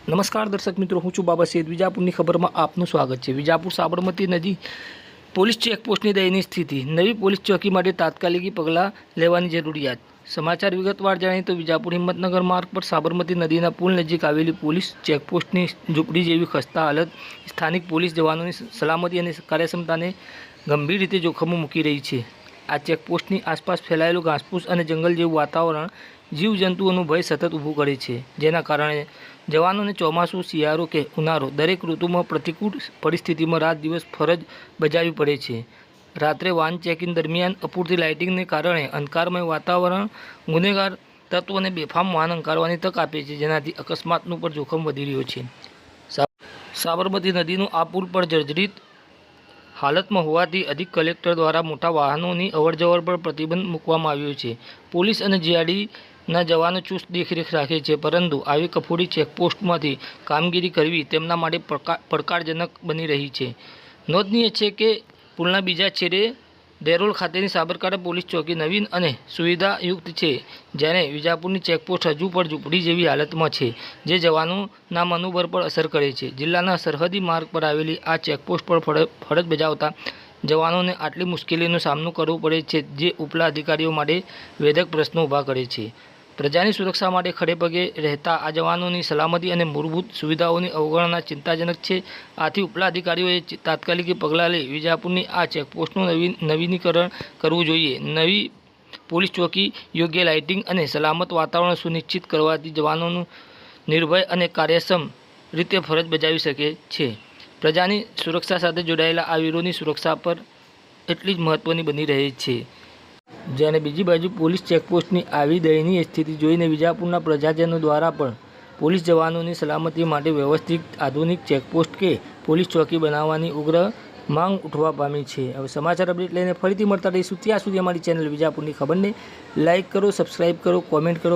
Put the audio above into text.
નમસ્કાર દર્શક મિત્રો, હું છું બાબા સૈયદ. વિજાપુરની ખબરમાં આપનું સ્વાગત છે. વિજાપુર સાબરમતી નદી પોલીસ ચેકપોસ્ટની દયનીય સ્થિતિ. નવી પોલીસ ચોકી માટે તાત્કાલિક પગલાં લેવાની જરૂરિયાત. સમાચાર વિગતવાર જાણીએ તો વિજાપુર હિંમતનગર માર્ગ પર સાબરમતી નદીના પુલ નજીક આવેલી પોલીસ ચેકપોસ્ટની ઝૂંપડી જેવી ખસ્તા હાલત સ્થાનિક પોલીસ જવાનોની સલામતી અને કાર્યક્ષમતાને ગંભીર રીતે જોખમમાં મૂકી રહી છે. આ ચેકપોસ્ટની આસપાસ ફેલાયેલું ઘાસપૂસ અને જંગલ જેવું વાતાવરણ જીવજંતુઓનું ભય સતત ઊભું કરે છે, જેના કારણે જવાનોને ચોમાસું, શિયાળો કે ઉનાળો દરેક ઋતુમાં પ્રતિકૂળ પરિસ્થિતિમાં રાત દિવસ ફરજ બજાવવી પડે છે. રાત્રે વાહન ચેકિંગ દરમિયાન અપૂરતી લાઇટિંગને કારણે અંધકારમય વાતાવરણ ગુનેગાર તત્વોને બેફામ વાહન હંકારવાની તક આપે છે, જેનાથી અકસ્માતનું પણ જોખમ વધી રહ્યું છે. સાબરમતી નદીનું આ પુલ પર જર્જરિત હાલતમાં હોવાથી અધિક કલેક્ટર દ્વારા મોટા વાહનોની અવરજવર પર પ્રતિબંધ મૂકવામાં આવ્યો છે. પોલીસ અને જીઆરડીના જવાનો ચુસ્ત દેખરેખ રાખે છે, પરંતુ આવી કફોડી ચેકપોસ્ટમાંથી કામગીરી કરવી તેમના માટે પડકારજનક બની રહી છે. નોંધનીય છે કે પુલના બીજા છેડે દેરોલ ખાતેની સાબરકાંઠા પોલીસ ચોકી નવીન અને સુવિધાયુક્ત છે, જ્યારે વિજાપુરની ચેકપોસ્ટ હજુ પણ ઝૂંપડી જેવી હાલતમાં છે, જે જવાનોના મનોબળ પર અસર કરે છે. જિલ્લાના સરહદી માર્ગ પર આવેલી આ ચેકપોસ્ટ પર ફરજ બજાવતા જવાનોને આટલી મુશ્કેલીનો સામનો કરવો પડે છે, જે ઉપલા અધિકારીઓ માટે વેધક પ્રશ્નો ઊભા કરે છે. પ્રજાની સુરક્ષા માટે ખડેપગે રહેતા આ જવાનોની સલામતી અને મૂળભૂત સુવિધાઓની અવગણના ચિંતાજનક છે. આથી ઉપલા અધિકારીઓએ તાત્કાલિક પગલાં લઈ વિજાપુરની આ ચેકપોસ્ટનું નવીનીકરણ કરવું જોઈએ. નવી પોલીસ ચોકી, યોગ્ય લાઇટિંગ અને સલામત વાતાવરણ સુનિશ્ચિત કરવાથી જવાનોનું નિર્ભય અને કાર્યક્ષમ રીતે ફરજ બજાવી શકે છે. પ્રજાની સુરક્ષા સાથે જોડાયેલા આ વીરોની સુરક્ષા પર એટલી જ મહત્ત્વની બની રહે છે. જ્યારે બીજી બાજુ પોલીસ ચેકપોસ્ટની આવી દયનીય સ્થિતિ જોઈને વિજાપુરના પ્રજાજનો દ્વારા પણ પોલીસ જવાનોની સલામતી માટે વ્યવસ્થિત આધુનિક ચેકપોસ્ટ કે પોલીસ ચોકી બનાવવાની ઉગ્ર માંગ ઉઠવા પામી છે. હવે સમાચાર અપડેટ લઈને ફરીથી મળતા રહીશું. ત્યાં સુધી અમારી ચેનલ વિજાપુરની ખબરને લાઇક કરો, સબસ્ક્રાઇબ કરો, કોમેન્ટ કરો.